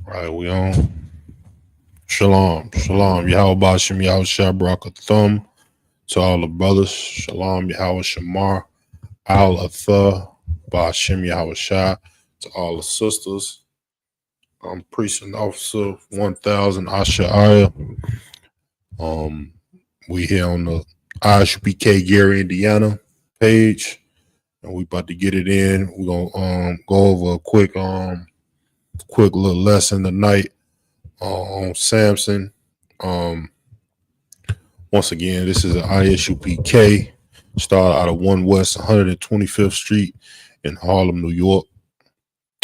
All right, we on. Shalom, shalom. Yahweh Bashim, Yahweh Shabrak to all the brothers. Shalom, Yahweh Shamar, Al Athah, Bashim Yahweh Shah, to all the sisters. I'm Precinct Officer 1000 Asha'aya. We here on the Isupk Gary, Indiana page, and we about to get it in. We're gonna go over a quick little lesson tonight on Samson. Once again, this is an Isupk, started out of 1 West 125th Street in Harlem, New York,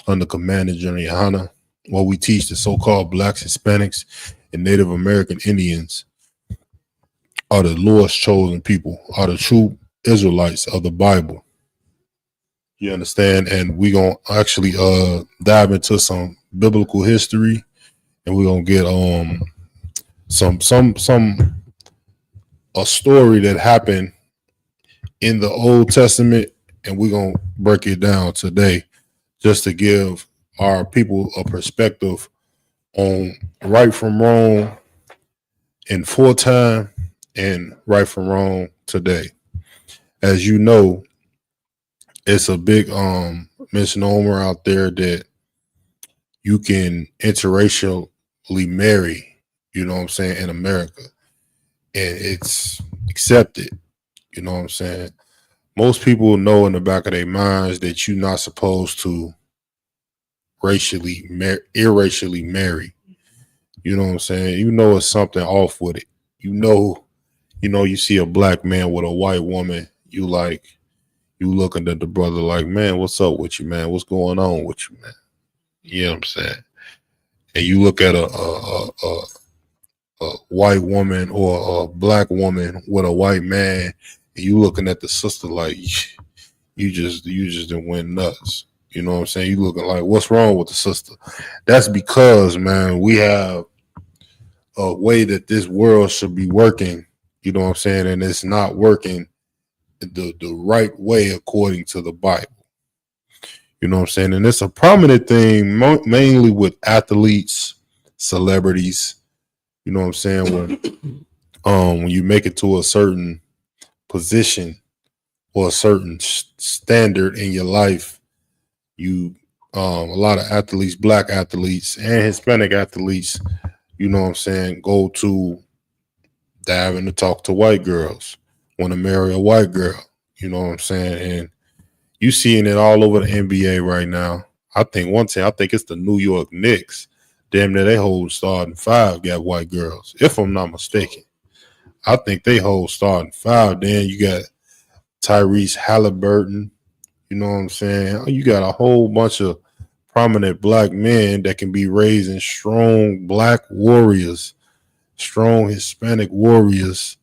under Commander General Hanna, where we teach the so-called blacks, Hispanics, and Native American Indians are the Lord's chosen people, are the true Israelites of the Bible. You understand? And we're going to actually dive into some biblical history, and we're going to get a story that happened in the Old Testament, and we're going to break it down today just to give our people a perspective on right from wrong in full time and right from wrong today. As you know, it's a big misnomer out there that you can interracially marry, you know what I'm saying, in America. And it's accepted, you know what I'm saying? Most people know in the back of their minds that you're not supposed to irracially marry. You know what I'm saying? You know it's something off with it. You see a black man with a white woman, you looking at the brother like, man, what's up with you, man? What's going on with you, man? You know what I'm saying? And you look at a white woman or a black woman with a white man, and you looking at the sister like you just didn't went nuts. You know what I'm saying? You looking like, what's wrong with the sister? That's because, man, we have a way that this world should be working, you know what I'm saying? And it's not working the right way according to the Bible. You know what I'm saying? And it's a prominent thing mainly with athletes, celebrities. You know what I'm saying? When you make it to a certain position or a certain standard in your life, you a lot of athletes, black athletes and Hispanic athletes, you know what I'm saying, go to diving to talk to white girls, want to marry a white girl, you know what I'm saying? And you seeing it all over the NBA right now. I think it's the New York Knicks. Damn near they whole starting five got white girls, if I'm not mistaken. I think they whole starting five. Then you got Tyrese Halliburton, you know what I'm saying? You got a whole bunch of prominent black men that can be raising strong black warriors, strong Hispanic warriors,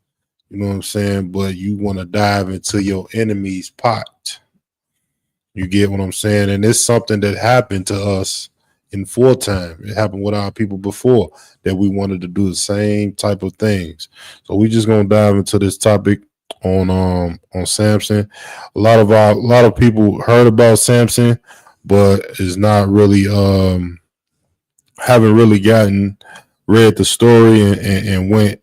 you know what I'm saying? But you want to dive into your enemy's pot. You get what I'm saying? And it's something that happened to us in full time. It happened with our people before that we wanted to do the same type of things. So we just gonna dive into this topic on Samson. A lot of people heard about Samson, but is not really haven't really read the story and went,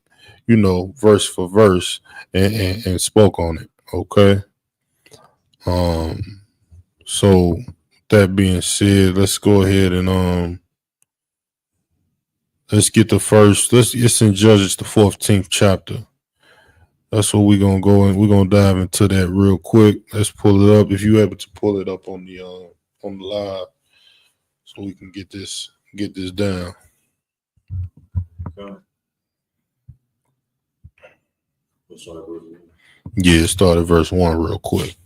verse for verse and spoke on it. Okay. So that being said, let's go ahead and let's get it's in Judges the 14th chapter. That's what we're gonna go and we're gonna dive into that real quick. Let's pull it up. If you're able to pull it up on the live, so we can get this down. Okay. Yeah, start at verse 1 real quick.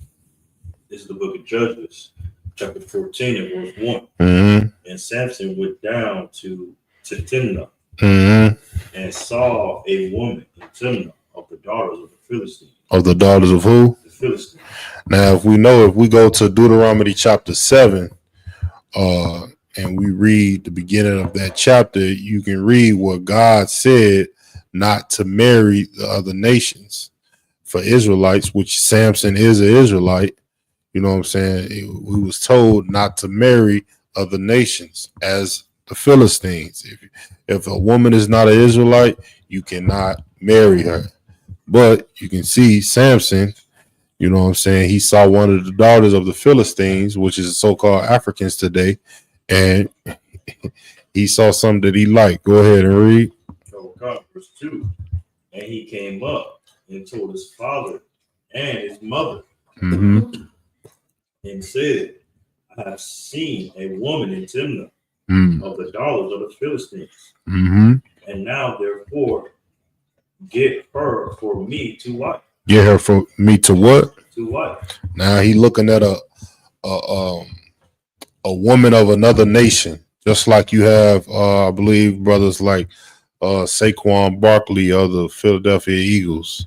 This is the book of Judges, chapter 14 and verse 1. Mm-hmm. And Samson went down to Timnah Mm-hmm. and saw a woman in Timnah of the daughters of the Philistines. Of the daughters of who? The Philistines. Now, if we go to Deuteronomy chapter 7, and we read the beginning of that chapter, you can read what God said not to marry the other nations for Israelites, which Samson is an Israelite. You know what I'm saying? We was told not to marry other nations as the Philistines. If a woman is not an Israelite, you cannot marry her. But you can see Samson, you know what I'm saying? He saw one of the daughters of the Philistines, which is so-called Africans today, and he saw something that he liked. Go ahead and read. Verse 2. And he came up and told his father and his mother Mm-hmm. and said, I have seen a woman in Timnah Mm-hmm. of the daughters of the Philistines. Mm-hmm. And now, therefore, get her for me to wife. Get her for me to what? To wife. Now he looking at a woman of another nation, just like you have, I believe, brothers like Saquon Barkley of the Philadelphia Eagles.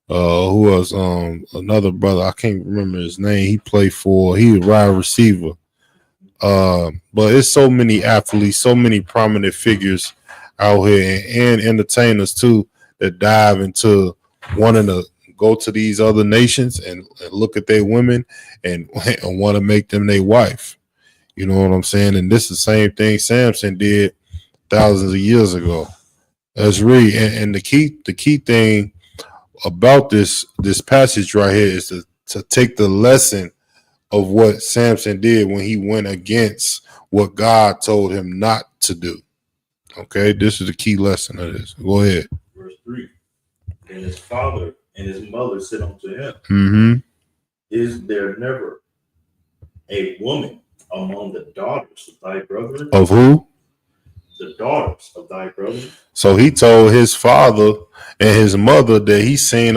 Who was another brother? I can't remember his name. He played for. He was wide receiver. But it's so many athletes, so many prominent figures out here, and entertainers too, that dive into wanting to go to these other nations and look at their women and want to make them their wife. You know what I'm saying? And this is the same thing Samson did thousands of years ago. Let's read. And the key thing about this passage right here is to take the lesson of what Samson did when he went against what God told him not to do. Okay, this is the key lesson of this. Go ahead. Verse 3. And his father and his mother said unto him, Mm-hmm. Is there never a woman among the daughters of thy brethren? Of who? The daughters of thy brethren. So he told his father and his mother that he's seen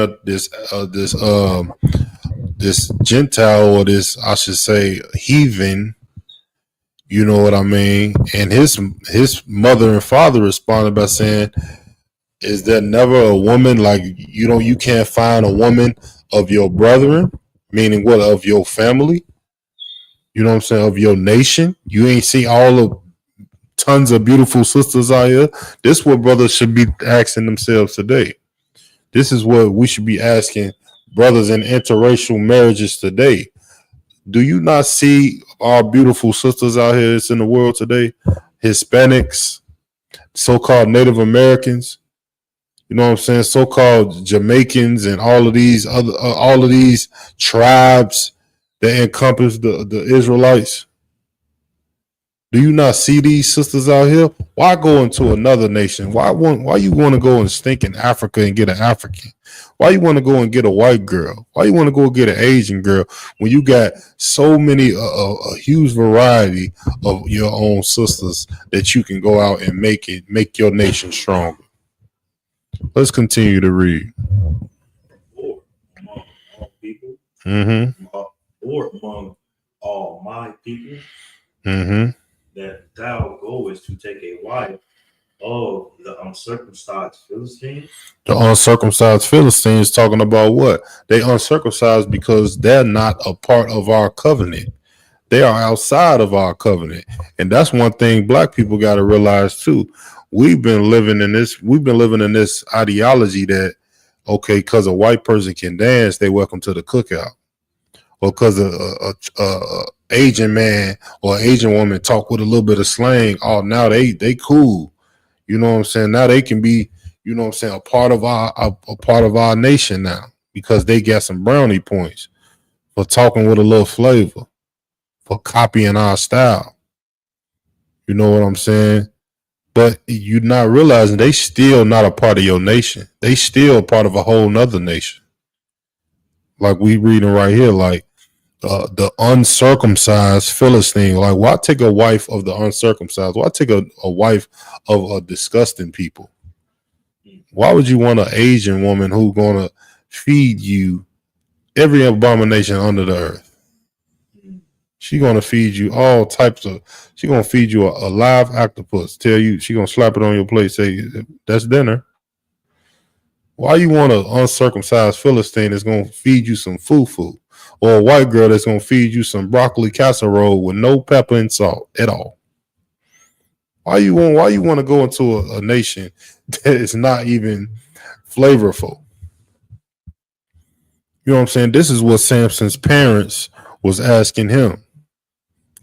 this Gentile, or this, I should say, heathen. You know what I mean? And his mother and father responded by saying, "Is there never a woman like you can't find a woman of your brethren, meaning what, of your family? You know what I'm saying? Of your nation? You ain't see all of tons of beautiful sisters out here." This is what brothers should be asking themselves today. This is what we should be asking brothers in interracial marriages today. Do you not see our beautiful sisters out here that's in the world today? Hispanics, so-called Native Americans, you know what I'm saying? So-called Jamaicans, and all of these tribes that encompass the Israelites. Do you not see these sisters out here? Why go into another nation? Why you want to go and stink in Africa and get an African? Why you want to go and get a white girl? Why you want to go get an Asian girl when you got so many a huge variety of your own sisters that you can go out and make your nation stronger? Let's continue to read. Or among all people. Mm-hmm. Or among all my people. Mm-hmm. That thou goest to take a wife of the uncircumcised Philistines. The uncircumcised Philistines talking about what? They uncircumcised because they're not a part of our covenant. They are outside of our covenant. And that's one thing black people got to realize too. We've been living in this ideology that, okay, because a white person can dance, they welcome to the cookout. Or because a Asian man or Asian woman talk with a little bit of slang, oh, now they cool. You know what I'm saying? Now they can be, you know what I'm saying, a part of our nation now, because they got some brownie points for talking with a little flavor, for copying our style. You know what I'm saying? But you're not realizing they still not a part of your nation. They still part of a whole nother nation. Like we reading right here, like the uncircumcised Philistine. Like, why take a wife of the uncircumcised? Why take a wife of a disgusting people? Why would you want an Asian woman who's gonna feed you every abomination under the earth? She gonna feed you all types of. She gonna feed you a live octopus. Tell you she gonna slap it on your plate. Say that's dinner. Why you want an uncircumcised Philistine that's gonna feed you some fufu, or a white girl that's gonna feed you some broccoli casserole with no pepper and salt at all? Why you want to go into a nation that is not even flavorful? You know what I'm saying? This is what Samson's parents was asking him.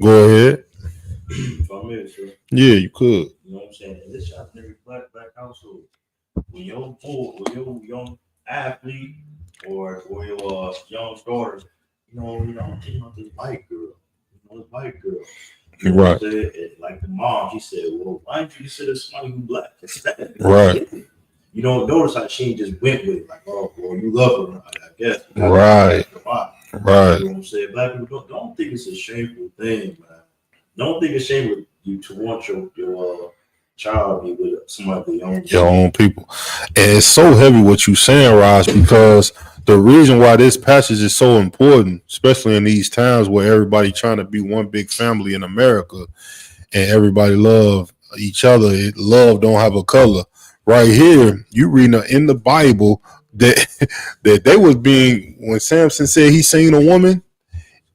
Go ahead. If I may, sir. Yeah, you could. You know what I'm saying? And this shot in every black household. When your boy, or your young athlete, or your young daughter, this white girl, this white girl. You know what I'm Right. saying? And like the mom, she said, "Well, why didn't you consider somebody who black instead?" Right. You don't notice how she just went with it, like, "Oh, well, you love her, I guess." Right. Right. You know what I'm saying? Black people don't think it's a shameful thing, man. Don't think it's shameful you to want your child be with somebody your own people. And it's so heavy what you saying, Ross, because the reason why this passage is so important, especially in these times where everybody trying to be one big family in America and everybody love each other, love don't have a color. Right here, you reading in the Bible that that they was being, when Samson said he seen a woman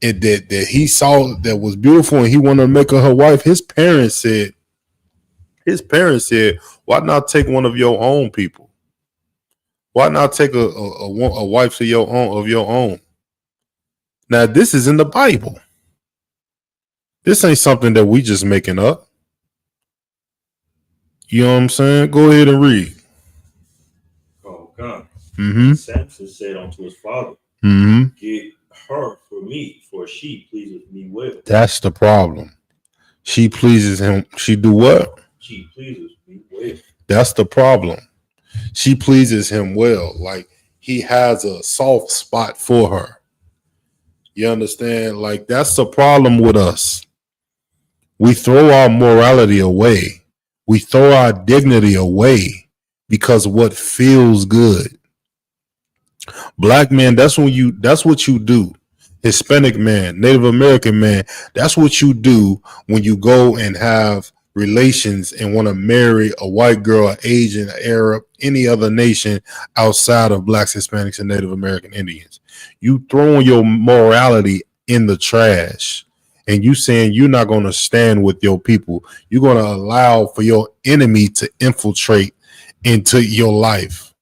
and that he saw that was beautiful and he wanted to make her wife, his parents said, why not take one of your own people? Why not take a wife of your own? Now this is in the Bible. This ain't something that we just making up. You know what I'm saying? Go ahead and read. Oh God. Mm-hmm. Samson said unto his father, Mm-hmm. "Get her for me, for she pleases me well." That's the problem. She pleases him. She do what? She pleases me well. That's the problem. She pleases him well. Like he has a soft spot for her. You understand? Like that's the problem with us. We throw our morality away. We throw our dignity away because what feels good. Black man, that's what you do. Hispanic man, Native American man, that's what you do when you go and have relations and want to marry a white girl, an Asian, an Arab, any other nation outside of blacks, Hispanics, and Native American Indians. You throwing your morality in the trash and you saying you're not going to stand with your people. You're going to allow for your enemy to infiltrate into your life.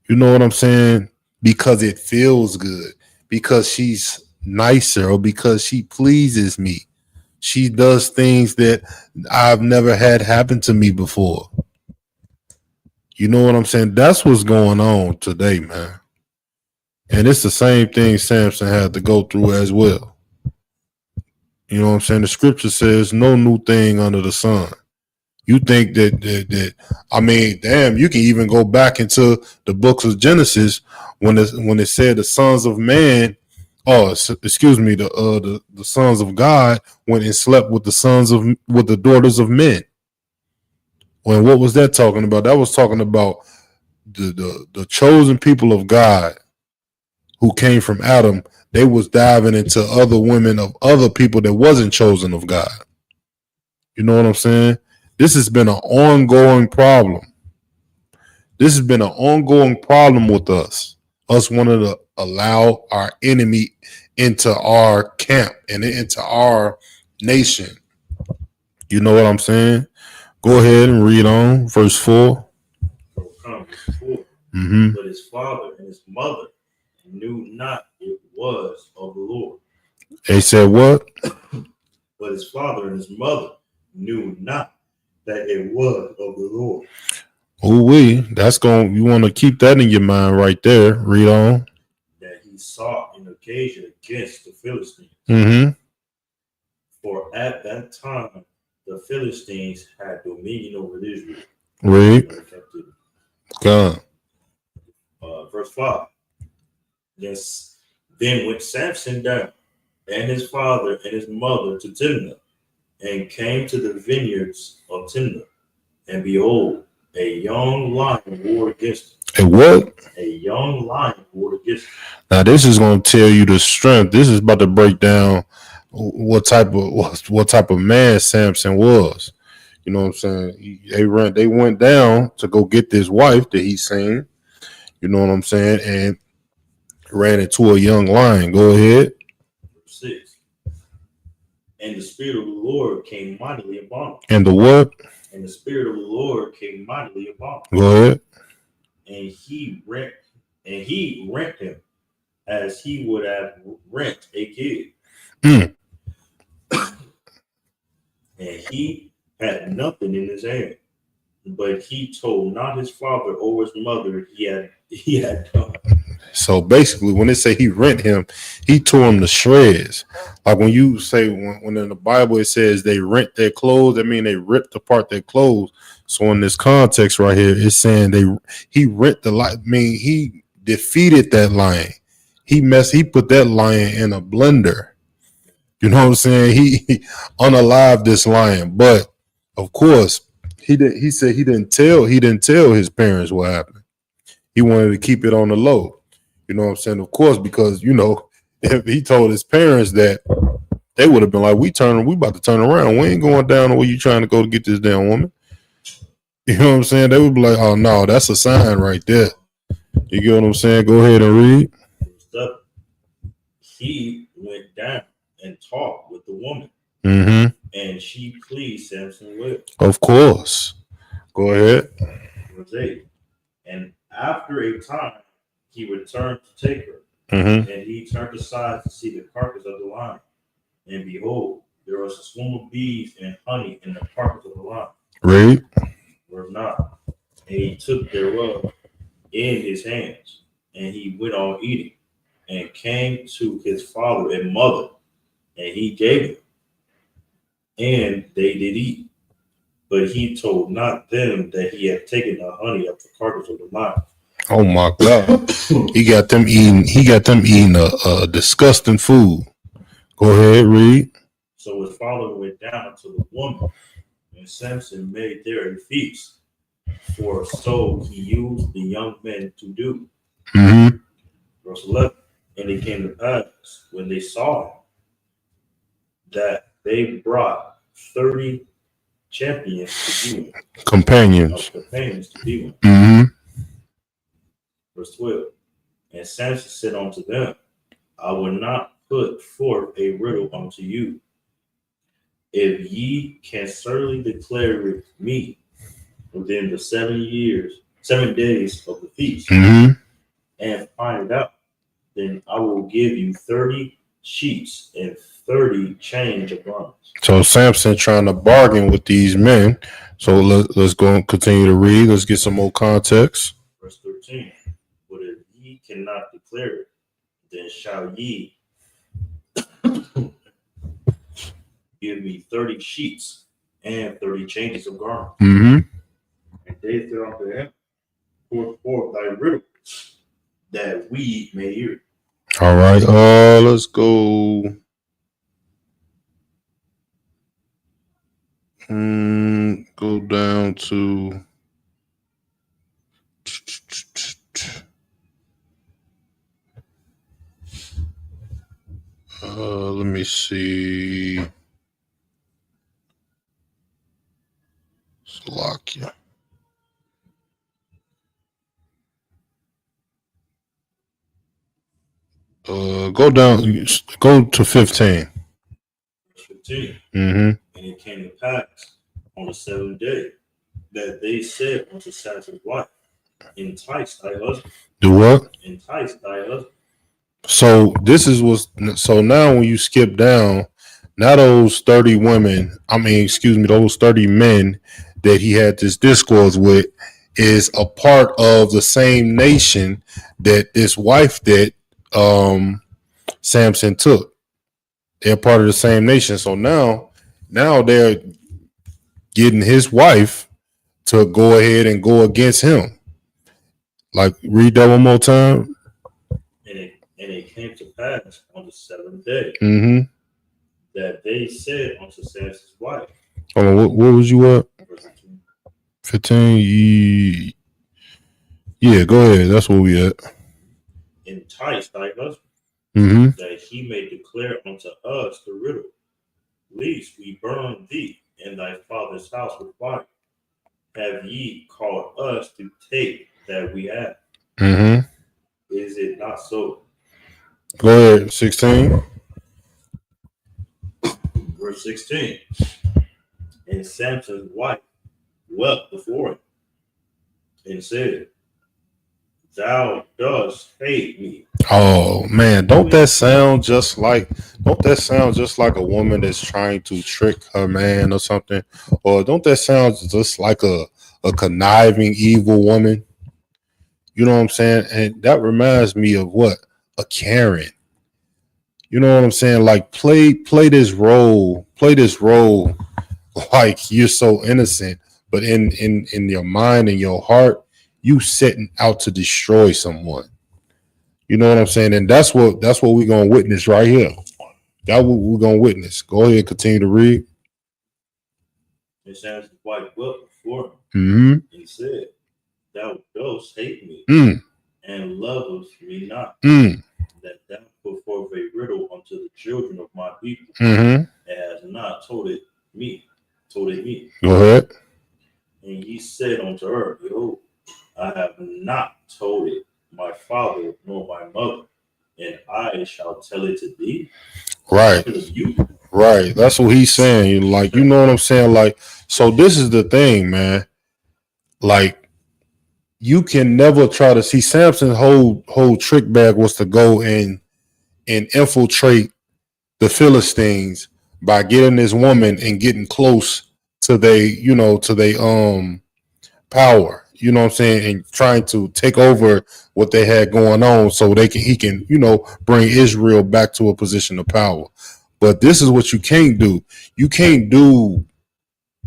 You know what I'm saying? Because it feels good. Because she's nicer or because she pleases me. She does things that I've never had happen to me before. You know what I'm saying? That's what's going on today, man. And it's the same thing Samson had to go through as well. You know what I'm saying? The scripture says no new thing under the sun. You think that I mean, damn, you can even go back into the books of Genesis when it said the sons of man, excuse me, the sons of God went and slept with the daughters of men. When what was that talking about? That was talking about the chosen people of God who came from Adam. They was diving into other women of other people that wasn't chosen of God. You know what I'm saying? This has been an ongoing problem. This has been an ongoing problem with us. Us wanting to allow our enemy into our camp and into our nation. You know what I'm saying? Go ahead and read on verse 4. Mm-hmm. But his father and his mother knew not it was of the Lord. They said what? But his father and his mother knew not that it was of the Lord. You want to keep that in your mind right there. Read on. That he sought an occasion against the Philistines. Mm-hmm. For at that time the Philistines had dominion over Israel. Read. God. Verse 5. Yes. Then went Samson down, and his father and his mother to Timnah, and came to the vineyards of Timnah. And behold, a young lion warred against him. A what? A young lion warred against him. Now this is going to tell you the strength. This is about to break down what type of man Samson was. You know what I'm saying? They went down to go get this wife that he's saying. You know what I'm saying? And ran into a young lion. Go ahead. 6. And the spirit of the Lord came mightily upon him. And the what? And the spirit of the Lord came mightily upon him. Go ahead. And he rent him as he would have rent a kid. and he had nothing in his hand. But he told not his father or his mother he had done. So basically, when they say he rent him, he tore him to shreds. Like when you say when in the Bible it says they rent their clothes, that mean they ripped apart their clothes. So in this context right here, it's saying he rent the lion. I mean, he defeated that lion. He put that lion in a blender. You know what I'm saying? He unalived this lion, but of course he did. He said he didn't tell his parents what happened. He wanted to keep it on the low. You know what I'm saying? Of course, because if he told his parents that, they would have been like, we about to turn around. We ain't going down the way you trying to go to get this damn woman. You know what I'm saying? They would be like, oh no, that's a sign right there. You get what I'm saying? Go ahead and read. He went down and talked with the woman. Mm-hmm. And she pleased Samson with. Of course. Go ahead. Verse 8. And after a time, he returned to take her. Mm-hmm. And he turned aside to see the carcass of the lion. And behold, there was a swarm of bees and honey in the carcass of the lion. Read. Verse 9. And he took thereof in his hands, and he went on eating, and came to his father and mother, and he gave them, and they did eat. But he told not them that he had taken the honey of the carcass of the lion. Oh my God! He got them eating a disgusting food. Go ahead, read. So his father went down to the woman, and Samson made there a feast, for so he used the young men to do. Mm-hmm. Verse 11. And it came to pass, when they saw him, that they brought 30 champions to be him. Companions to be him. Mm-hmm. Verse 12. And Samson said unto them, I will not put forth a riddle unto you. If ye can certainly declare it me within the 7 days of the feast, Mm-hmm. and find it out, then I will give you 30 sheets and 30 change of garments. So Samson trying to bargain with these men. So let's go and continue to read. Let's get some more context. Verse 13. But if ye cannot declare it, then shall ye give me 30 sheets and 30 changes of garments. Mm-hmm. And they said unto him, Pour forth thy riddle, that we may hear it. All right. Let's go. Go down to. Let me see. Slovakia. Go down. Go to 15. 15. Mm-hmm. And it came to pass on the 7th day that they said unto Samson's wife, Entice thy husband. Do what? Entice thy husband. So this is what's so now when you skip down, now those 30 women, those 30 men that he had this discourse with is a part of the same nation that this wife that Samson took. They're part of the same nation. So now they're getting his wife to go ahead and go against him. Like, read that one more time. And it came to pass on the 7th day that they said unto Samson's wife. Oh, what was you at? 15. Yeah, go ahead. That's where we at. Entice thy husband, that he may declare unto us the riddle, lest we burn thee and thy father's house with fire. Have ye called us to take that we have? Is it not so? Go ahead. 16. Verse 16. And Samson's wife wept before him and said, Thou dost hate me. Oh man, You don't that sound just like a woman that's trying to trick her man or something? Or don't that sound just like a conniving evil woman? You know what I'm saying? And that reminds me of what? A Karen. You know what I'm saying? Like play this role like you're so innocent, but in your mind and your heart, you setting out to destroy someone. You know what I'm saying? And that's what we're gonna witness right here. That's what we're gonna witness. Go ahead, continue to read. and Samson white wept before him, Mm-hmm. and said, Thou dost hate me, Mm, and lovest me not, mm, that thou put forth a riddle unto the children of my people, mm-hmm. and hast not told it me. Go ahead. And ye said unto her, Behold, I have not told it my father nor my mother, and I shall tell it to thee Right. because of you. Right. That's what he's saying. Like, you know what I'm saying? Like, so this is the thing, man. Like, you can never try to see Samson's whole trick bag was to go and infiltrate the Philistines by getting this woman and getting close to they power. You know what I'm saying? And trying to take over what they had going on so he can, bring Israel back to a position of power. But this is what you can't do. You can't do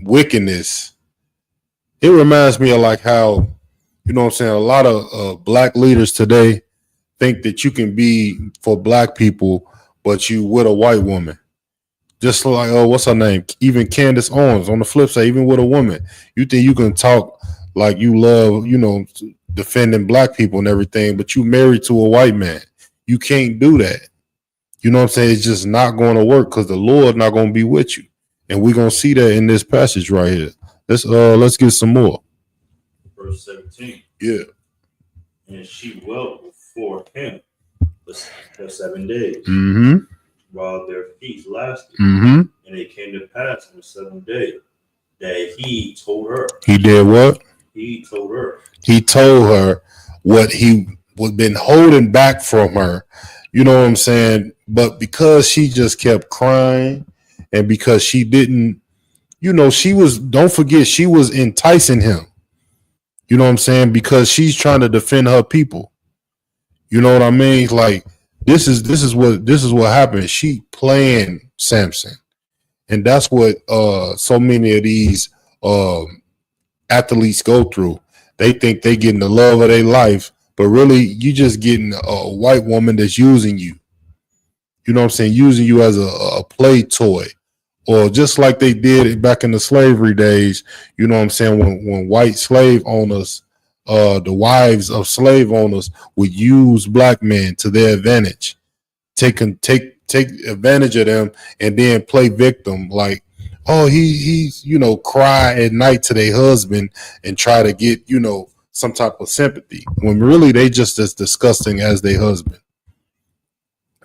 wickedness. It reminds me of like how, what I'm saying, a lot of black leaders today think that you can be for black people, but you with a white woman. Just like, oh, what's her name? Even Candace Owens on the flip side, even with a woman, you think you can talk like you love, defending black people and everything, but you married to a white man. You can't do that. You know what I'm saying? It's just not going to work because the Lord not going to be with you. And we're going to see that in this passage right here. Let's get some more. Verse 17. Yeah. And she wept before him for 7 days, Mm-hmm. while their feast lasted. Mm-hmm. And it came to pass on the 7th day that he told her. He did what? He told her. He told her what he was been holding back from her. You know what I'm saying? But because she just kept crying and because she didn't, don't forget, she was enticing him. You know what I'm saying? Because she's trying to defend her people. You know what I mean? Like this is what happened. She playing Samson. And that's what so many of these athletes go through. They think they getting the love of their life, but really you just getting a white woman that's using you. You know what I'm saying? Using you as a play toy. Or just like they did back in the slavery days, you know what I'm saying, when white slave owners, the wives of slave owners would use black men to their advantage, take advantage of them and then play victim like, oh, he's cry at night to their husband and try to get, some type of sympathy when really they just as disgusting as their husband.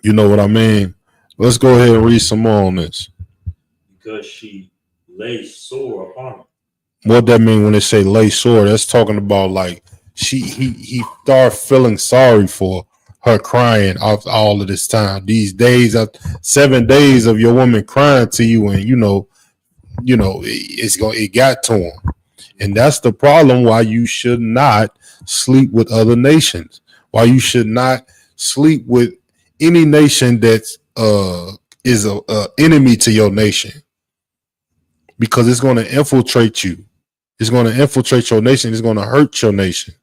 You know what I mean? Let's go ahead and read some more on this. Because she lay sore upon him. What that mean when they say lay sore? That's talking about like he started feeling sorry for her crying after all of this time. These days, 7 days of your woman crying to you, and it got to him, and that's the problem. Why you should not sleep with other nations. Why you should not sleep with any nation that is a enemy to your nation, because it's going to infiltrate you. It's going to infiltrate your nation. It's going to hurt your nation.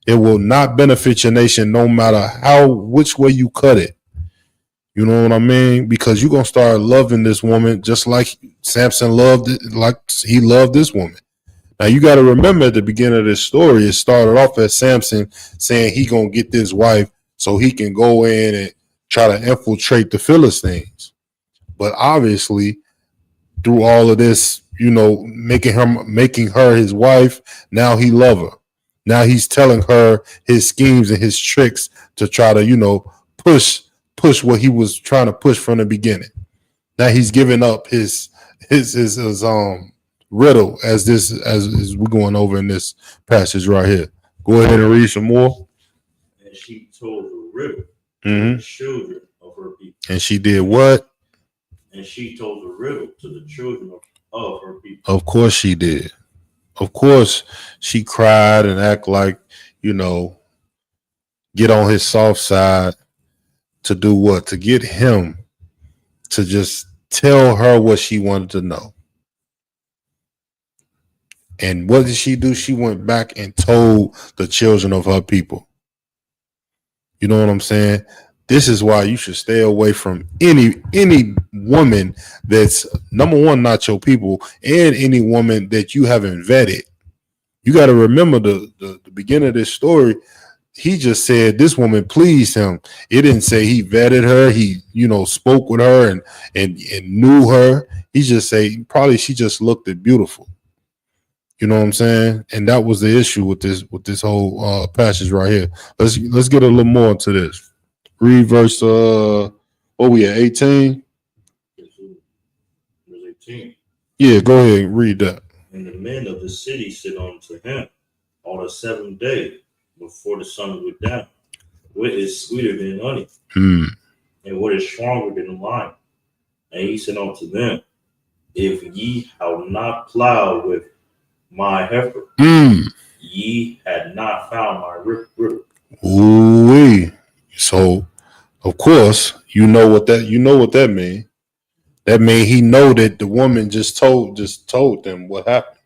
It will not benefit your nation no matter which way you cut it. You know what I mean? Because you're going to start loving this woman just like Samson loved it, like he loved this woman. Now, you got to remember at the beginning of this story, it started off as Samson saying he going to get this wife so he can go in and try to infiltrate the Philistines. But obviously, through all of this, making her his wife, now he love her. Now he's telling her his schemes and his tricks to try to, push what he was trying to push from the beginning. Now he's giving up his riddle as we're going over in this passage right here. Go ahead and read some more. told the riddle Mm-hmm. to the children of her people. And she did what? And she told the riddle to the children of her people. Of course she did. Of course she cried and act like, get on his soft side to do what? To get him to just tell her what she wanted to know. And what did she do? She went back and told the children of her people. You know what I'm saying? This is why you should stay away from any woman that's, number one, not your people, and any woman that you haven't vetted. You got to remember the beginning of this story. He just said this woman pleased him. It didn't say he vetted her. He, spoke with her and knew her. He just say probably she just looked beautiful. You know what I'm saying? And that was the issue with this whole passage right here. Let's get a little more into this. Read verse what we at 18? Verse 18. Yeah, go ahead and read that. And the men of the city said unto him on the seventh day before the sun went down, what is sweeter than honey? And what is stronger than wine? And he said unto them, if ye have not plowed with my heifer, ye had not found my riddle. Ooh-wee. So, of course, you know what that means. That means he know that the woman just told them what happened.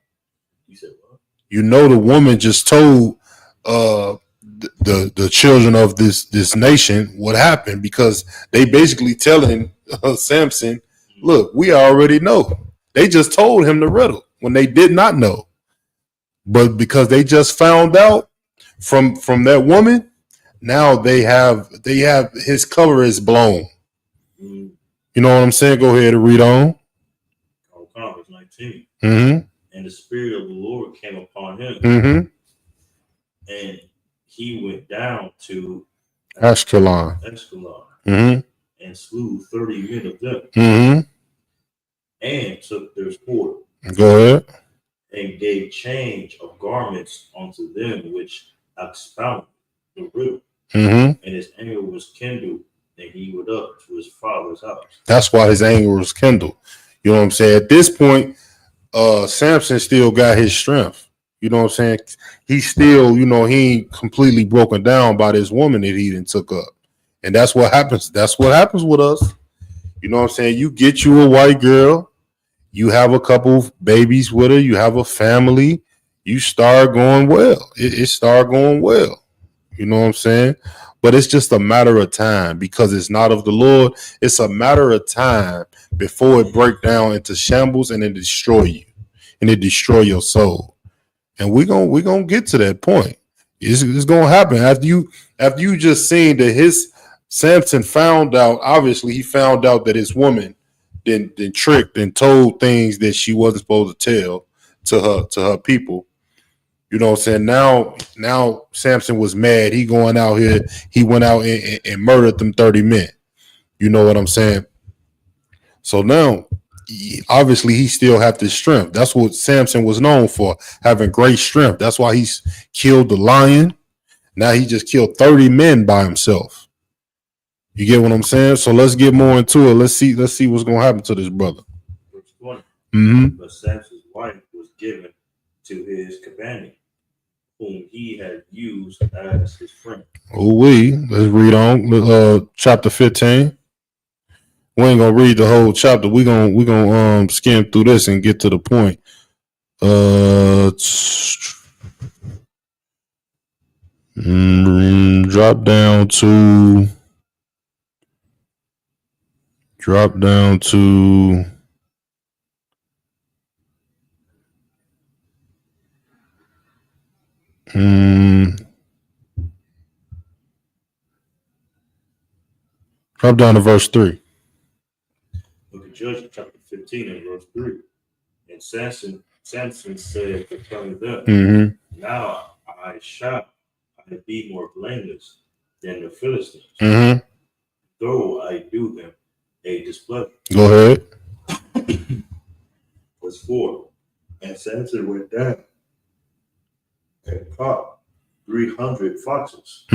You said what? The woman just told the children of this nation what happened, because they basically telling Samson, look, we already know. They just told him the riddle when they did not know. But because they just found out from that woman, now they have his cover is blown. You know what I'm saying? Go ahead and read on. Verse 19. Mm-hmm. And the Spirit of the Lord came upon him. Mm-hmm. And he went down to Ashkelon. Mm-hmm. And slew 30 men of them. Mm-hmm. And took their sport. Go ahead. And gave change of garments unto them which expounded the riddle. Mm-hmm. And his anger was kindled, and he went up to his father's house. That's why his anger was kindled. You know what I'm saying? At this point, Samson still got his strength. You know what I'm saying? He's still, he ain't completely broken down by this woman that he done took up. And that's what happens. That's what happens with us. You know what I'm saying? You get you a white girl, you have a couple babies with her, you have a family, you start going well. It start going well. You know what I'm saying? But it's just a matter of time, because it's not of the Lord. It's a matter of time before it break down into shambles and it destroy you, and it destroy your soul. And we're gonna get to that point. It's gonna happen after you just seen that his Samson found out. Obviously, he found out that his woman then tricked and told things that she wasn't supposed to tell to her people. You know what I'm saying? Now Samson was mad. He going out here. He went out and murdered them 30 men. You know what I'm saying? So now, obviously, he still have this strength. That's what Samson was known for, having great strength. That's why he's killed the lion. Now he just killed 30 men by himself. You get what I'm saying? So let's get more into it. Let's see what's going to happen to this brother. Verse 20. Mm-hmm. But Samson's wife was given to his companion, whom he had used as his friend. Let's read on. Chapter 15. We ain't gonna read the whole chapter. We gonna skim through this and get to the point. Drop down to Drop down to verse 3. Look at Judges chapter 15 and verse 3. And Samson said concerning them, now I shall be more blameless than the Philistines, though I do them a displeasure. Go ahead. Verse 4. And Samson went down and caught 300 foxes,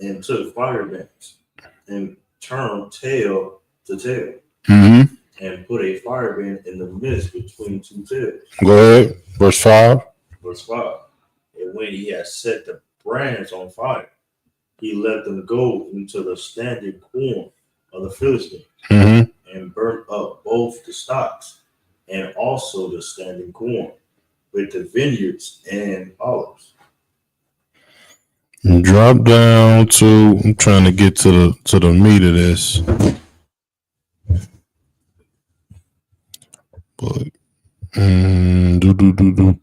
and took fire bands and turned tail to tail Mm-hmm. and put a fire band in the midst between two tails. Go ahead. Verse 5. Verse 5. And when he had set the brands on fire, he let them go into the standing corn of the Philistines Mm-hmm. and burnt up both the stocks and also the standing corn with the vineyards and olives. Drop down to. I'm trying to get to the meat of this, but do do do do.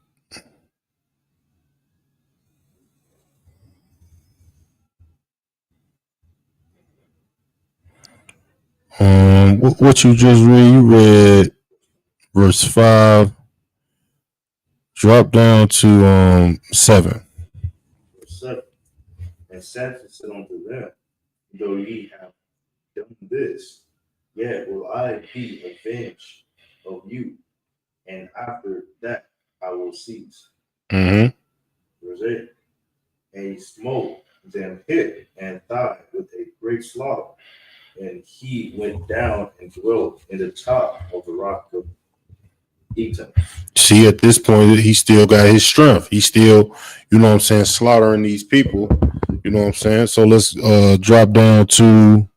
What you just read? You read verse 5. Drop down to 7. Verse 7. And Samson said unto them, though ye have done this, yet will I be avenged of you, and after that I will cease. Mm-hmm. Verse 8. And he smote them hip and thigh with a great slaughter, and he went down and dwelt in the top of the rock of Etam. See, at this point, he still got his strength. He still, you know what I'm saying, slaughtering these people. You know what I'm saying? So let's drop down to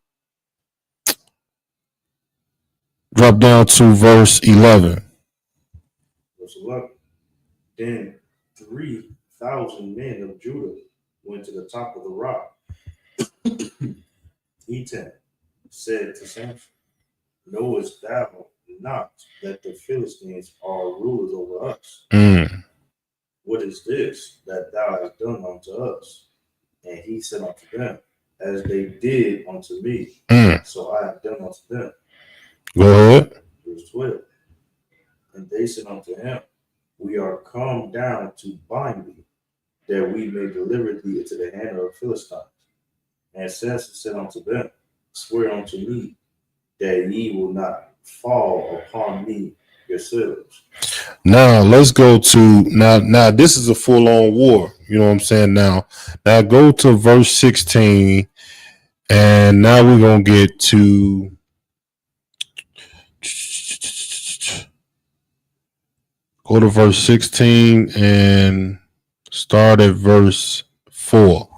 verse 11. Verse 11. Then 3,000 men of Judah went to the top of the rock. Etam said to Samson, knowest thou not that the Philistines are rulers over us? Mm. What is this that thou hast done unto us? And he said unto them, as they did unto me, so I have done unto them. Go ahead. Verse 12. And they said unto him, we are come down to bind thee, that we may deliver thee into the hand of the Philistines. And Samson said unto them, swear unto me that ye will not fall upon me yourselves. Now let's go to now this is a full-on war. You know what I'm saying? Now go to verse 16, and now we're gonna get to go to verse 16 and start at verse 4.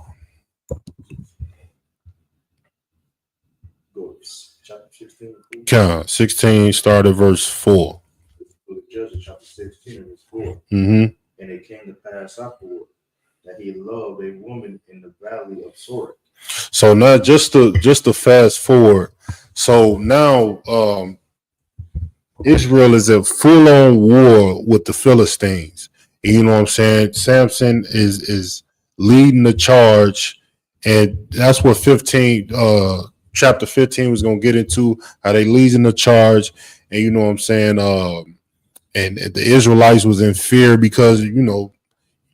Go chapter 16. 16, start at verse 4. The Judges chapter 16 verse 4. Mm-hmm. And it came to pass afterward that he loved a woman in the valley of Sorek. So now just to fast forward. So now Israel is at full-on war with the Philistines. And you know what I'm saying? Samson is leading the charge, and that's what chapter 15 was gonna get into, how they leading the charge, and you know what I'm saying, and the Israelites was in fear because you know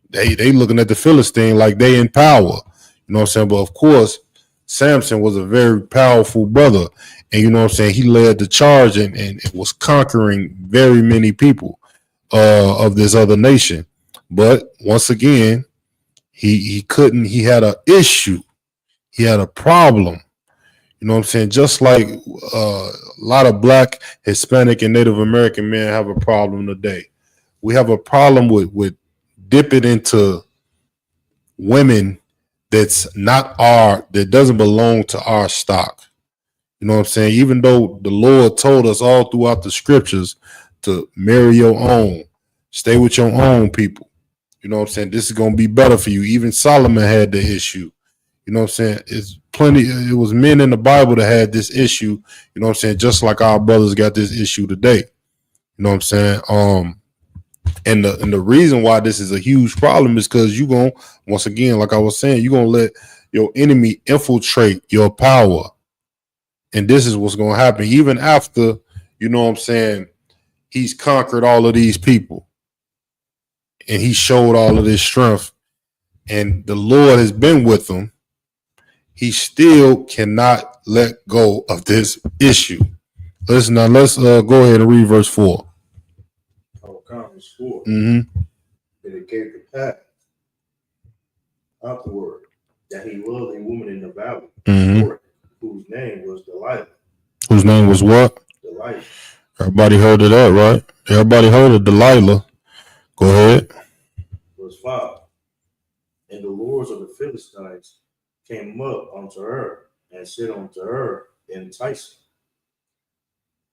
they looking at the Philistine like they in power. You know what I'm saying? But of course, Samson was a very powerful brother. And you know what I'm saying? He led the charge and was conquering very many people of this other nation. But once again, he couldn't, he had an issue. He had a problem. You know what I'm saying? Just like a lot of Black, Hispanic, and Native American men have a problem today. We have a problem with dipping into women that doesn't belong to our stock. You know what I'm saying? Even though the Lord told us all throughout the scriptures to marry your own, stay with your own people. You know what I'm saying? This is going to be better for you. Even Solomon had the issue. You know what I'm saying? It was men in the Bible that had this issue. You know what I'm saying? Just like our brothers got this issue today. You know what I'm saying? And the reason why this is a huge problem is because you're going to, once again, like I was saying, you're going to let your enemy infiltrate your power. And this is what's going to happen. Even after, you know what I'm saying, he's conquered all of these people. And he showed all of this strength. And the Lord has been with him. He still cannot let go of this issue. Let's go ahead and read verse 4. Verse 4. Mm-hmm. And it came to pass afterward that he loved a woman in the valley, Mm-hmm. whose name was Delilah. Whose name was what? Delilah. Everybody heard of that, right? Everybody heard of Delilah. Go ahead. Verse 5. And the lords of the Philistines came up unto her and said unto her, entice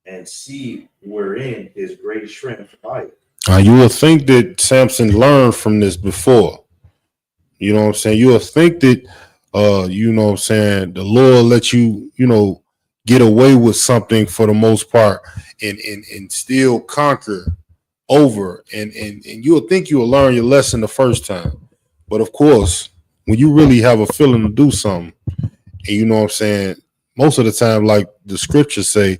him, and see wherein his great strength lieth. You will think that Samson learned from this before. You know what I'm saying? You will think that, you know what I'm saying, the Lord let you, get away with something for the most part and still conquer over. And you'll think you'll learn your lesson the first time. But of course, when you really have a feeling to do something, and you know what I'm saying, most of the time, like the scriptures say,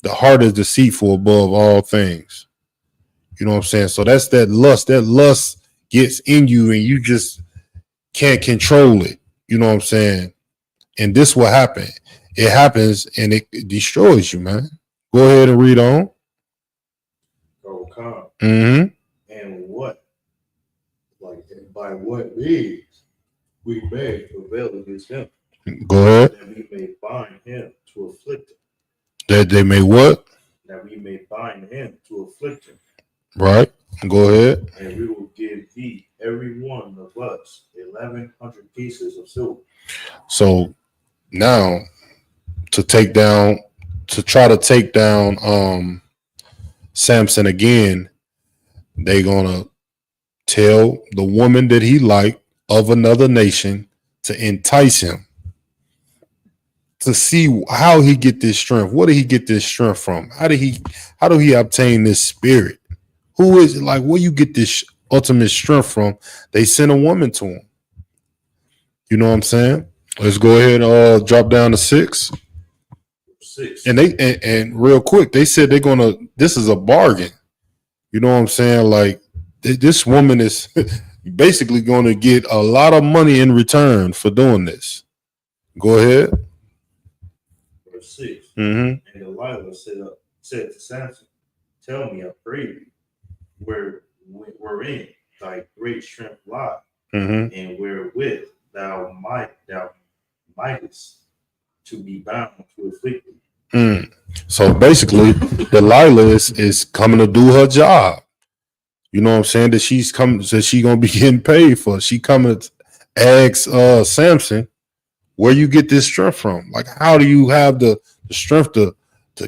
the heart is deceitful above all things. You know what I'm saying? So that's that lust. That lust gets in you and you just can't control it. You know what I'm saying? And this will happen. It happens and it destroys you, man. Go ahead and read on. Come. Mm-hmm. And what? Like, and by what means we may prevail against him? Go ahead. That we may bind him to afflict him. That they may what? That we may bind him to afflict him. Right. Go ahead. And we will give thee every one of us 1,100 pieces of silver. So now to try to take down Samson again, they gonna tell the woman that he liked of another nation to entice him to see how he get this strength. Where did he get this strength from? How do he obtain this spirit? Who is it? Like, where you get this ultimate strength from? They sent a woman to him. You know what I'm saying? Let's go ahead and drop down to 6. 6. And and real quick, they said this is a bargain. You know what I'm saying? Like, this woman is basically going to get a lot of money in return for doing this. Go ahead. Verse 6. Mm-hmm. And Delilah said to Samson, tell me, I pray you, wherein thy great strength lies, Mm-hmm. and wherewith thou mightest to be bound to afflict thee. So basically, Delilah is coming to do her job. You know what I'm saying? That she's gonna be getting paid for. She coming to ask Samson, where you get this strength from? Like, how do you have the strength to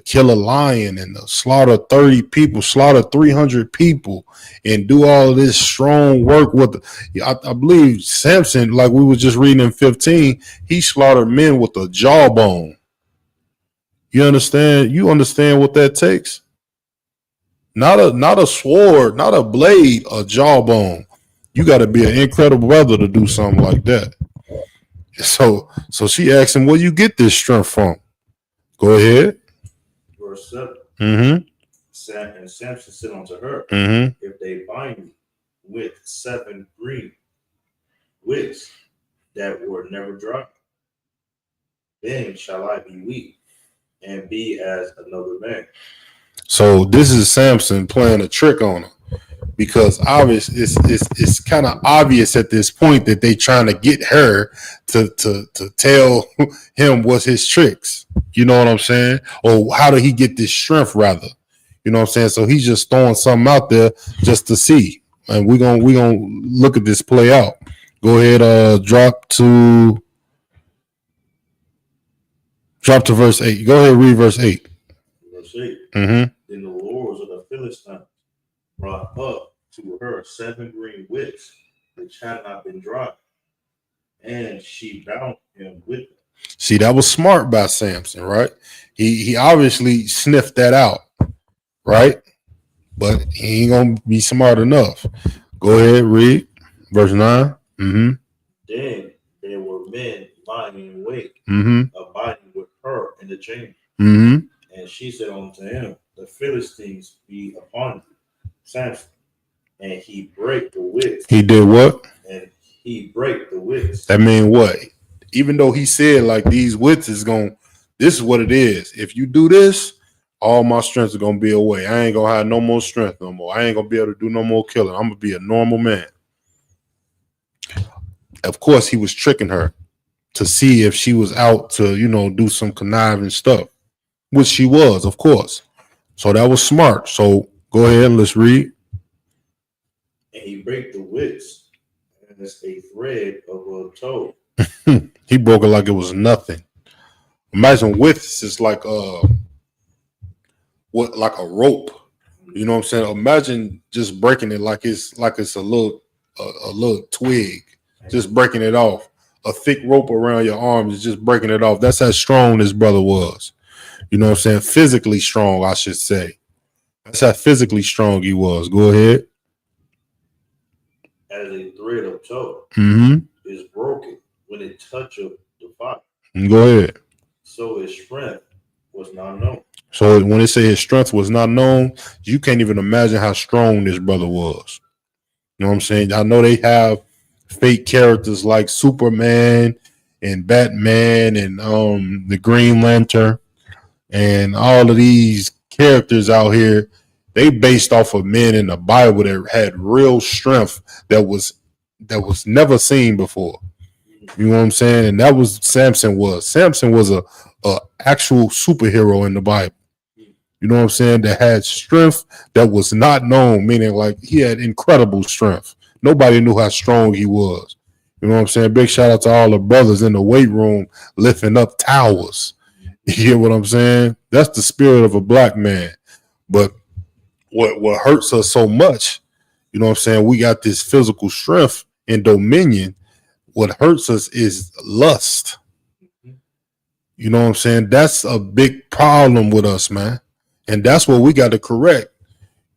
kill a lion and to slaughter 30 people, slaughter 300 people, and do all of this strong work with I believe Samson, like we was just reading in 15, he slaughtered men with a jawbone. You understand? You understand what that takes? Not a sword, not a blade, a jawbone. You got to be an incredible brother to do something like that. So she asked him, where you get this strength from? Go ahead. Verse 7. Mm-hmm. And Samson said unto her, Mm-hmm. if they bind me with 7 green withs that were never dry, then shall I be weak and be as another man. So this is Samson playing a trick on her, because obviously it's kind of obvious at this point that they trying to get her to tell him what's his tricks. You know what I'm saying? Or how did he get this strength, rather? You know what I'm saying? So he's just throwing something out there just to see, and we're gonna look at this play out. Go ahead, drop to verse 8. Go ahead, read verse 8. Verse 8. Mm-hmm. Then the lords of the Philistines brought up to her 7 green withs which had not been dry, and she bound him with them. See, that was smart by Samson, right? He obviously sniffed that out, right? But he ain't gonna be smart enough. Go ahead, read verse 9. Mm-hmm. Then there were men lying in wait, abiding with her in the chamber. Mm-hmm. And she said unto him, the Philistines be upon you, Samson. And he brake the withs. He did what? And he brake the withs. That mean what? Even though he said like these withs is going, this is what it is. If you do this, all my strength is gonna be away. I ain't gonna have no more strength no more. I ain't gonna be able to do no more killing. I'm gonna be a normal man. of course, he was tricking her to see if she was out to, do some conniving stuff, which she was, of course. So that was smart. So go ahead, let's read. And he break the wicks as a thread of a tow. He broke it like it was nothing. Imagine widths is like like a rope. You know what I'm saying? Imagine just breaking it like it's a little twig, just breaking it off. A thick rope around your arms is just breaking it off. That's how strong this brother was. You know what I'm saying? Physically strong, I should say. That's how physically strong he was. Go ahead. As a thread of tow is broken when it toucheth the fire. Go ahead. So his strength was not known. So when they say his strength was not known, you can't even imagine how strong this brother was. You know what I'm saying? I know they have fake characters like Superman and Batman and the Green Lantern and all of these characters out here. They based off of men in the Bible that had real strength that was never seen before. You know what I'm saying? And that was Samson was. Samson was a actual superhero in the Bible. You know what I'm saying? That had strength that was not known, meaning like he had incredible strength. Nobody knew how strong he was. You know what I'm saying? Big shout out to all the brothers in the weight room lifting up towers. You hear what I'm saying? That's the spirit of a black man. But what hurts us so much, you know what I'm saying? We got this physical strength and dominion. What hurts us is lust. You know what I'm saying? That's a big problem with us, man. And that's what we got to correct.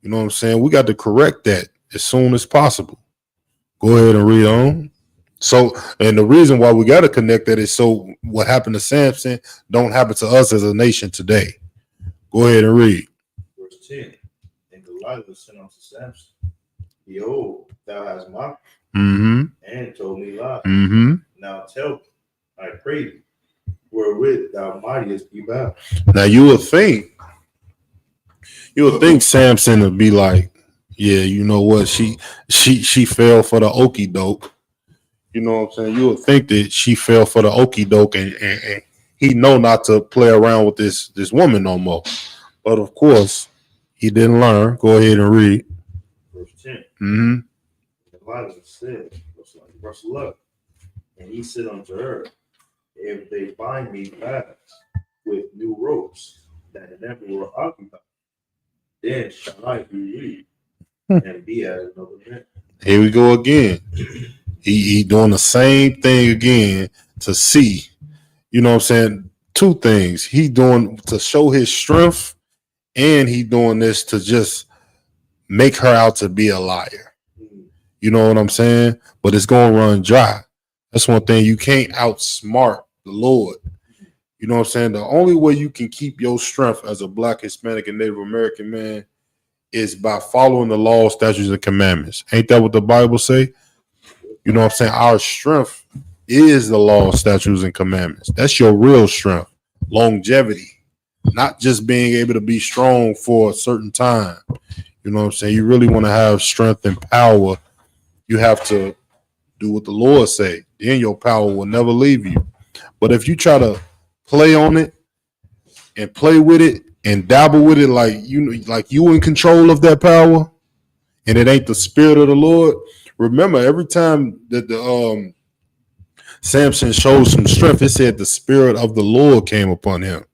You know what I'm saying? We got to correct that as soon as possible. Go ahead and read on. So, and the reason why we got to connect that is so what happened to Samson don't happen to us as a nation today. Go ahead and read. Verse 10. And Delilah said unto Samson, Behold, thou hast mocked me and told me lies. Now tell me, I pray thee, wherewith thou mightest be bound. Now you would think Samson would be like, yeah, you know what? She fell for the okie doke. You know what I'm saying? You would think that she fell for the okie doke and he know not to play around with this woman no more. But of course, he didn't learn. Go ahead and read. Verse 10. Elijah said, verse 11. And he said unto her, if they bind me fast with new ropes that never were occupied, then shall I be free and be as another man. Here we go again. He doing the same thing again to see. You know what I'm saying? Two things. He doing to show his strength, and he doing this to just make her out to be a liar. You know what I'm saying? But it's going to run dry. That's one thing. You can't outsmart the Lord. You know what I'm saying? The only way you can keep your strength as a Black, Hispanic, and Native American man is by following the law, statutes, and commandments. Ain't that what the Bible say? You know what I'm saying? Our strength is the law, statutes, and commandments. That's your real strength. Longevity. Not just being able to be strong for a certain time. You know what I'm saying? You really want to have strength and power. You have to do what the Lord say. Then your power will never leave you. But if you try to play on it and play with it and dabble with it like you in control of that power, and it ain't the spirit of the Lord. Remember, every time that the Samson showed some strength, it said the spirit of the Lord came upon him.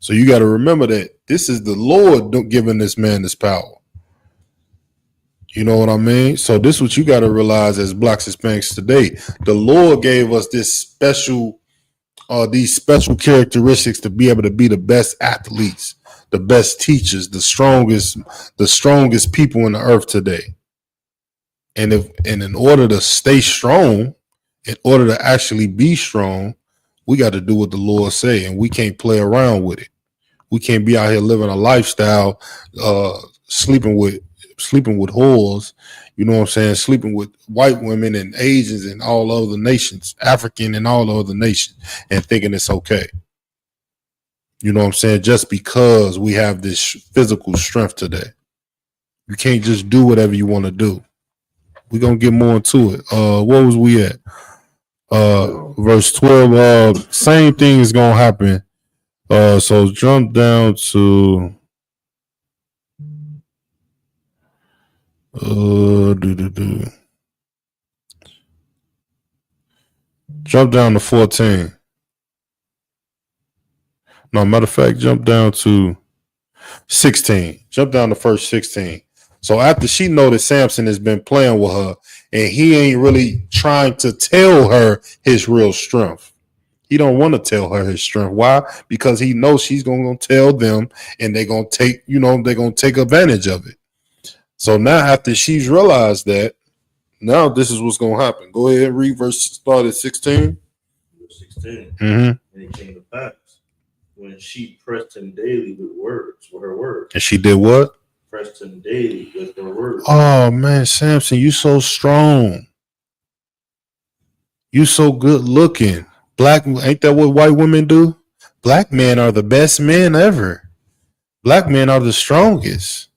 So you got to remember that this is the Lord giving this man this power. You know what I mean? So this is what you got to realize as Blacks, Hispanics today. The Lord gave us this these special characteristics to be able to be the best athletes, the best teachers, the strongest people in the earth today. And in order to stay strong, in order to actually be strong, we got to do what the Lord say, and we can't play around with it. We can't be out here living a lifestyle, sleeping with whores, you know what I'm saying, sleeping with white women and Asians and all other nations, African and all other nations, and thinking it's okay. You know what I'm saying? Just because we have this physical strength today. You can't just do whatever you want to do. We're gonna get more into it. What was we at? Verse 12. Same thing is gonna happen. So jump down to jump down to 14. No, matter of fact, jump down to 16. Jump down to first 16. So after she noticed Samson has been playing with her and he ain't really trying to tell her his real strength. He don't want to tell her his strength. Why? Because he knows she's going to tell them and they're going to take, they're going to take advantage of it. So now after she's realized that, now this is what's going to happen. Go ahead, read verse start at 16. Verse 16. Mm-hmm. And it came to pass when she pressed him daily with her words. And she did what? Pressed him daily with her words. Oh man, Samson, you so strong. You so good looking. Ain't that what white women do? Black men are the best men ever. Black men are the strongest.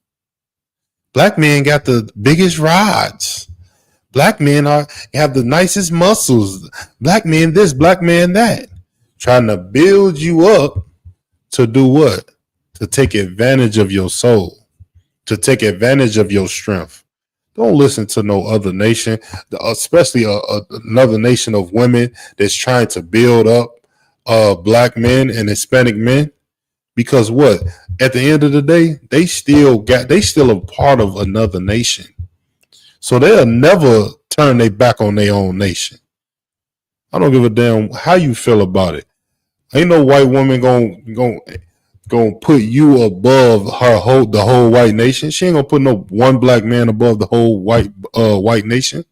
Black men got the biggest rods. Black men have the nicest muscles. Black men this, black man that. Trying to build you up to do what? To take advantage of your soul. To take advantage of your strength. Don't listen to no other nation, especially another nation of women that's trying to build up black men and Hispanic men. Because what? At the end of the day, they still a part of another nation. So they'll never turn their back on their own nation. I don't give a damn how you feel about it. Ain't no white woman gonna put you above the whole white nation. She ain't gonna put no one black man above the whole white nation.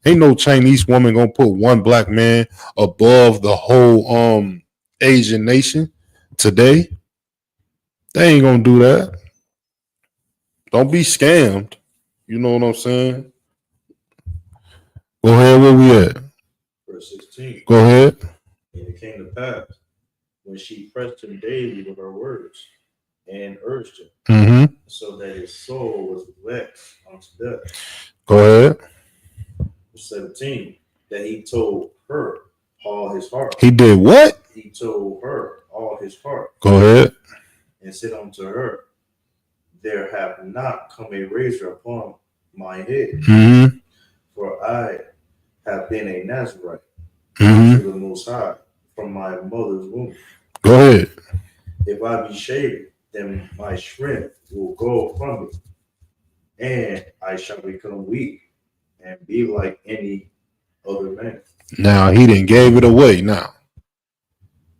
Ain't no Chinese woman gonna put one black man above the whole Asian nation today. They ain't gonna do that. Don't be scammed. You know what I'm saying? Go ahead, where we at? Verse 16. Go ahead. And it came to pass when she pressed him daily with her words and urged him, so that his soul was vexed unto death. Go ahead. 17. That he told her all his heart. He did what? He told her all his heart. Go ahead. And said unto her, there hath not come a razor upon my head, for I have been a Nazarite to the Most High from my mother's womb. Go ahead. If I be shaven, then my strength will go from me, and I shall become weak and be like any other man. Now he didn't gave it away. Now,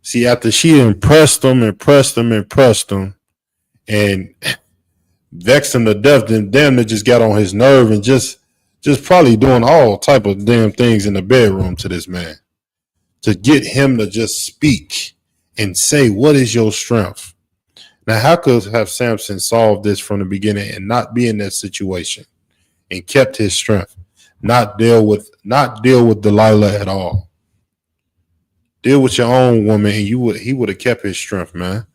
see, after she impressed him, and vexed him to death, then damn it just got on his nerve and just probably doing all type of damn things in the bedroom to this man to get him to just speak and say, what is your strength? Now, how could have Samson solved this from the beginning and not be in that situation and kept his strength, not deal with Delilah at all? Deal with your own woman, and he would have kept his strength, man.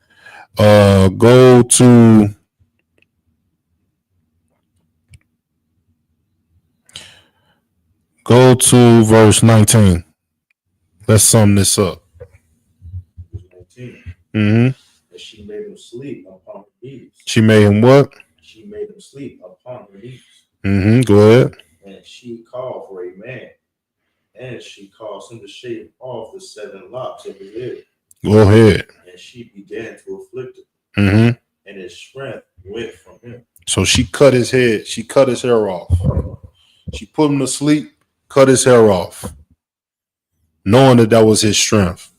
Go to verse 19. Let's sum this up. Verse 19. And she made him sleep upon her knees. She made him what? She made him sleep upon her knees. Go ahead. And she called for a man, and she caused him to shave off the 7 locks of his head. Go ahead. And she began to afflict him, and his strength went from him. So she cut his head. She cut his hair off. She put him to sleep, cut his hair off, knowing that was his strength.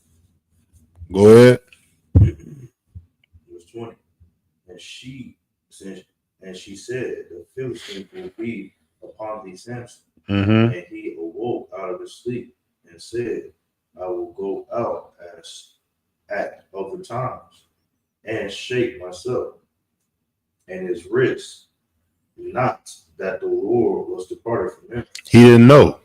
Go ahead. Verse 20. And she said, the Philistines will be upon thee, Samson. And he awoke out of his sleep and said, I will go out as at other times and shake myself. And his wrist, not that the Lord was departed from him. He didn't know.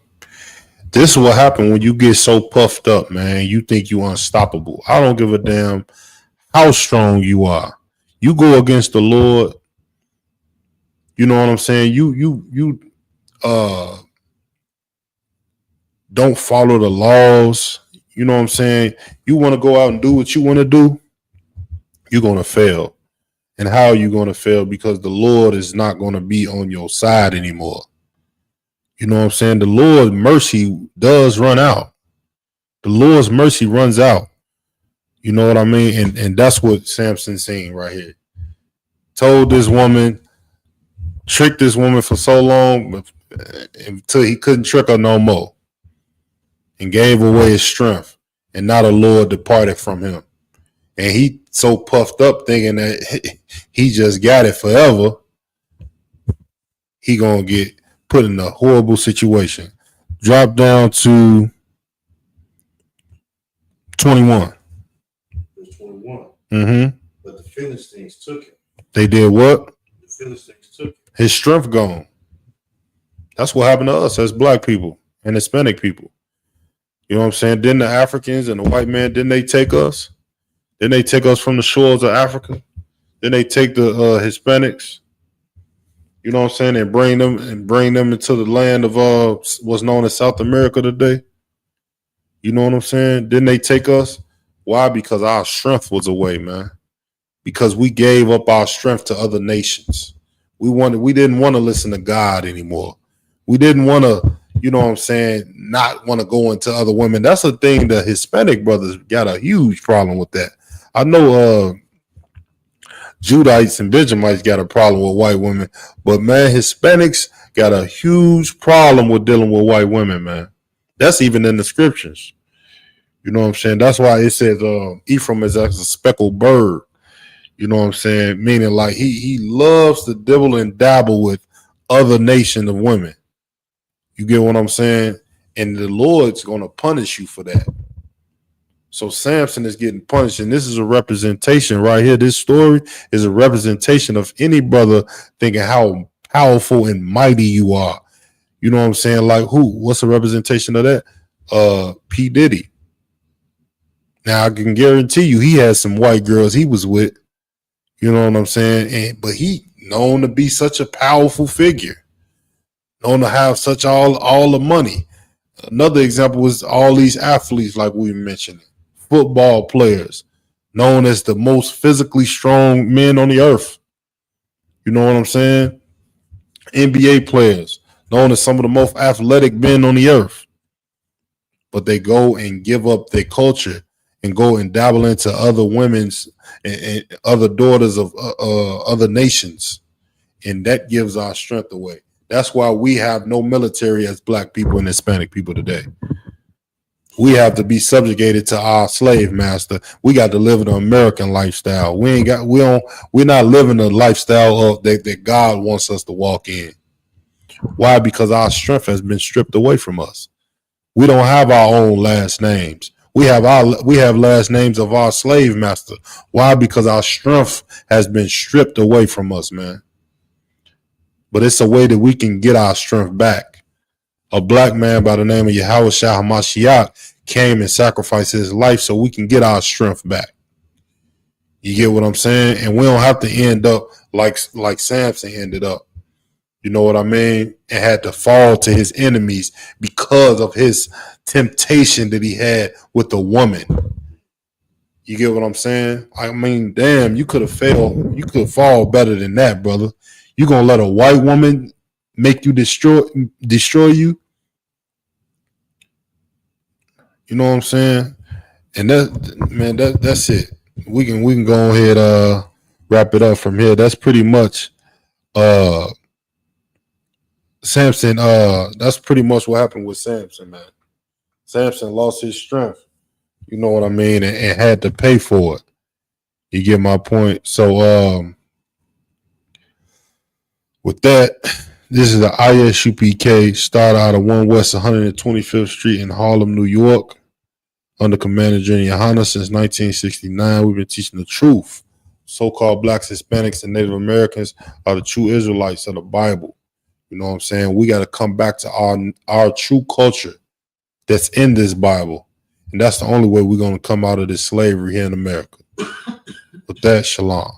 This is what happened when you get so puffed up, man. You think you unstoppable. I don't give a damn how strong you are. You go against the Lord. You know what I'm saying? don't follow the laws. You know what I'm saying? You want to go out and do what you want to do, you're going to fail. And how are you going to fail? Because the Lord is not going to be on your side anymore. You know what I'm saying? The Lord's mercy does run out. The Lord's mercy runs out. You know what I mean? And that's what Samson's saying right here. Told this woman, tricked this woman for so long until he couldn't trick her no more. And gave away his strength. And now the Lord departed from him. And he so puffed up thinking that he just got it forever. He gonna get put in a horrible situation. Drop down to 21. Verse 21. Mm-hmm. But the Philistines took him. They did what? The Philistines took him. His strength gone. That's what happened to us as black people and Hispanic people. You know what I'm saying? Didn't the Africans and the white man, didn't they take us? Didn't they take us from the shores of Africa? Didn't they take the Hispanics? You know what I'm saying? And bring them into the land of what's known as South America today. You know what I'm saying? Didn't they take us? Why? Because our strength was away, man. Because we gave up our strength to other nations. We didn't want to listen to God anymore. We didn't want to, you know what I'm saying, not want to go into other women. That's a thing the Hispanic brothers got a huge problem with that. I know Judites and Benjamites got a problem with white women, but man, Hispanics got a huge problem with dealing with white women, man. That's even in the scriptures. You know what I'm saying? That's why it says Ephraim is as a speckled bird. You know what I'm saying? Meaning like he loves to dibble and dabble with other nations of women. You get what I'm saying? And the Lord's going to punish you for that. So Samson is getting punished, and this is a representation right here. This story is a representation of any brother thinking how powerful and mighty you are. You know what I'm saying? Like who? What's a representation of that? P. Diddy. Now I can guarantee you he had some white girls he was with. You know what I'm saying? But he known to be such a powerful figure, known to have such all the money. Another example was all these athletes, like we mentioned, football players, known as the most physically strong men on the earth. You know what I'm saying? NBA players, known as some of the most athletic men on the earth. But they go and give up their culture and go and dabble into other women's and other daughters of other nations. And that gives our strength away. That's why we have no military as black people and Hispanic people today. We have to be subjugated to our slave master. We got to live an American lifestyle. We're not living the lifestyle that God wants us to walk in. Why? Because our strength has been stripped away from us. We don't have our own last names. We have last names of our slave master. Why? Because our strength has been stripped away from us, man. But it's a way that we can get our strength back. A black man by the name of Yahushua HaMashiach came and sacrificed his life so we can get our strength back. You get what I'm saying? And we don't have to end up like Samson ended up. You know what I mean? And had to fall to his enemies because of his temptation that he had with the woman. You get what I'm saying? I mean, damn, you could have failed. You could fall better than that, brother. You gonna let a white woman make you destroy you? You know what I'm saying? And that's it. We can go ahead wrap it up from here. That's pretty much Samson. That's pretty much what happened with Samson, man. Samson lost his strength. You know what I mean, and had to pay for it. You get my point. So with that, this is the Isupk, started out of 1 West 125th Street in Harlem, New York, under Commander General Yohana since 1969. We've been teaching the truth. So-called blacks, Hispanics, and Native Americans are the true Israelites of the Bible. You know what I'm saying? We got to come back to our true culture that's in this Bible. And that's the only way we're going to come out of this slavery here in America. With that, shalom.